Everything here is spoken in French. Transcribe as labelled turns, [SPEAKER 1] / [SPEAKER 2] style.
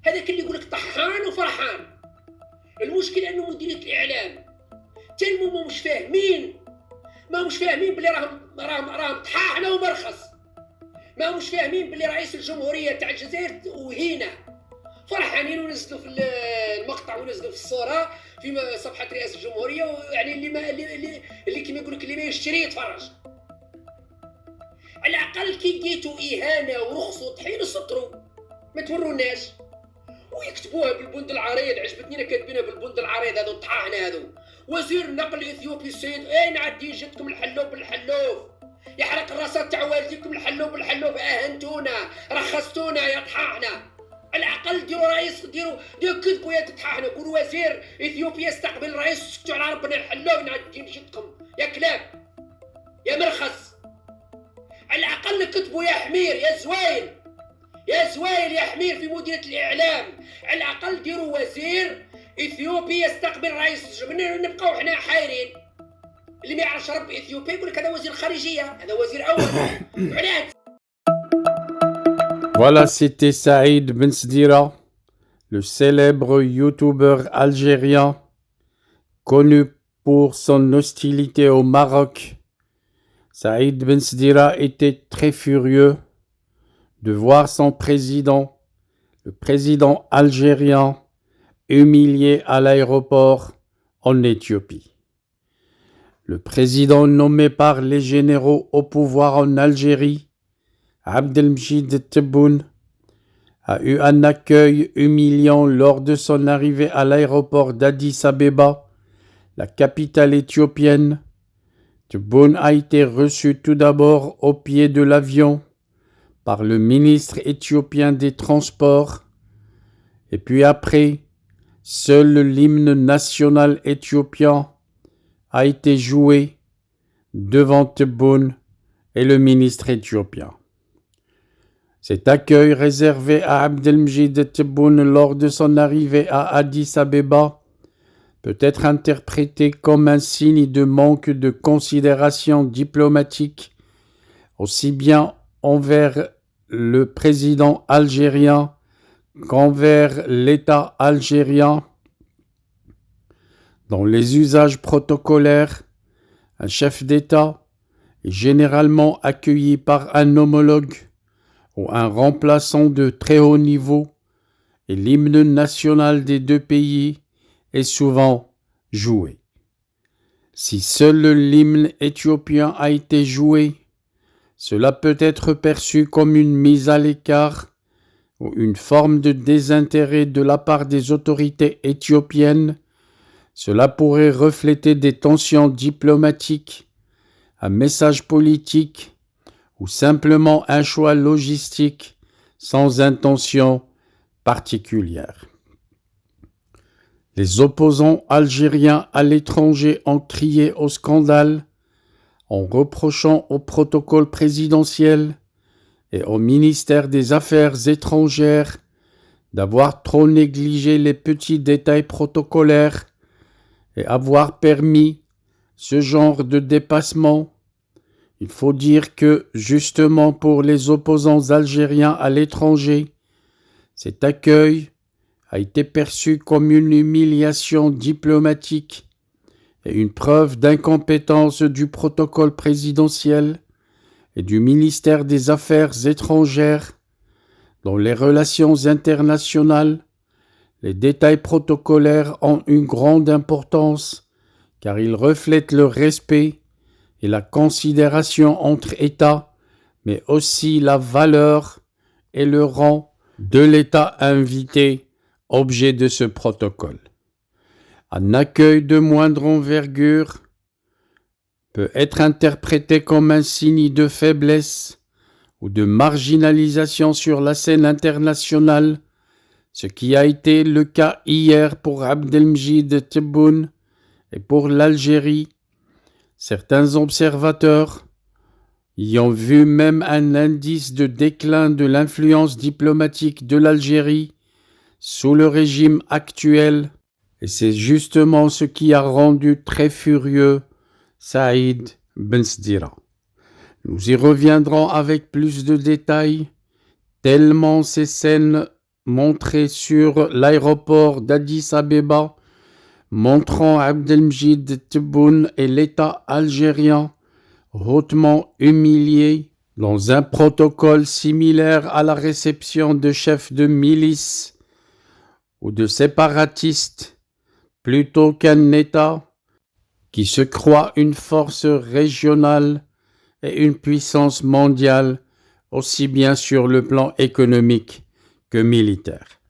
[SPEAKER 1] هذاك اللي يقول لك طحان وفرحان. المشكل انه مديريه الاعلام تلموا مش فاهمين، ما مش فاهمين باللي راهم طحاحنا ومرخص، ما مش فاهمين باللي رئيس الجمهوريه تاع الجزائر وهينا فرحانين ونزلوا في المقطع ونزلوا في الصوره في صفحه رئاسه الجمهوريه، يعني اللي ما اللي كيما يقول لك اللي ما يشتري يتفرج. على الاقل كي لقيتوا اهانه ورخص وطحين سطروا، ما توروناش ويكتبوها بالبند العريض. عجبتني انا كاتبينها بالبند العريض هذو الطحاحنا هذو. وزير النقل الاثيوبي السيد نعدي جدكم الحلوف بالحلوف، يحرق الراسات تاع والديكم الحلوف بالحلوف، اهنتونا رخصتونا يا طحاحنا. على الاقل ديروا رئيس، ديروا كذبوا يا طحاحنا، قولوا وزير اثيوبيا استقبل الرئيس، سكتوا على ربنا الحلوف نعدي جدكم يا كلاب يا مرخص. على الاقل كتبوا يا حمير يا زواين يا زواين يا حمير في مديريه الاعلام. على الاقل ديروا وزير اثيوبي يستقبل رئيس. من نبقاو حنا حايرين؟ اللي ما يعرفش رب اثيوبيا يقول لك هذا وزير خارجيه، هذا وزير اول.
[SPEAKER 2] Voilà, c'était Saïd Ben Sdira, le célèbre youtubeur algérien connu pour son hostilité au Maroc. Saïd Ben Sdira était très furieux de voir son président, le président algérien, humilié à l'aéroport en Éthiopie. Le président nommé par les généraux au pouvoir en Algérie, Abdelmjid Tebboune, a eu un accueil humiliant lors de son arrivée à l'aéroport d'Addis Abeba, la capitale éthiopienne. Tebboune a été reçu tout d'abord au pied de l'avion par le ministre éthiopien des Transports, et puis après, seul l'hymne national éthiopien a été joué devant Tebboune et le ministre éthiopien. Cet accueil réservé à Abdelmjid Tebboune lors de son arrivée à Addis Abeba peut être interprété comme un signe de manque de considération diplomatique, aussi bien envers le président algérien qu'envers l'État algérien. Dans les usages protocolaires, un chef d'État est généralement accueilli par un homologue ou un remplaçant de très haut niveau, et l'hymne national des deux pays est souvent joué. Si seul l'hymne éthiopien a été joué, cela peut être perçu comme une mise à l'écart ou une forme de désintérêt de la part des autorités éthiopiennes. Cela pourrait refléter des tensions diplomatiques, un message politique ou simplement un choix logistique sans intention particulière. Les opposants algériens à l'étranger ont crié au scandale en reprochant au protocole présidentiel et au ministère des Affaires étrangères d'avoir trop négligé les petits détails protocolaires et avoir permis ce genre de dépassement. Il faut dire que, justement pour les opposants algériens à l'étranger, cet accueil a été perçu comme une humiliation diplomatique et une preuve d'incompétence du protocole présidentiel et du ministère des Affaires étrangères. Dans les relations internationales, les détails protocolaires ont une grande importance car ils reflètent le respect et la considération entre États, mais aussi la valeur et le rang de l'État invité, objet de ce protocole. Un accueil de moindre envergure peut être interprété comme un signe de faiblesse ou de marginalisation sur la scène internationale, ce qui a été le cas hier pour Abdelmjid Tebboune et pour l'Algérie. Certains observateurs y ont vu même un indice de déclin de l'influence diplomatique de l'Algérie sous le régime actuel, et c'est justement ce qui a rendu très furieux Saïd Ben Sdira. Nous y reviendrons avec plus de détails, tellement ces scènes montrés sur l'aéroport d'Addis Abeba, montrant Abdelmjid Tebboune et l'État algérien hautement humiliés dans un protocole similaire à la réception de chefs de milice ou de séparatistes, plutôt qu'un État qui se croit une force régionale et une puissance mondiale, aussi bien sur le plan économique que militaire.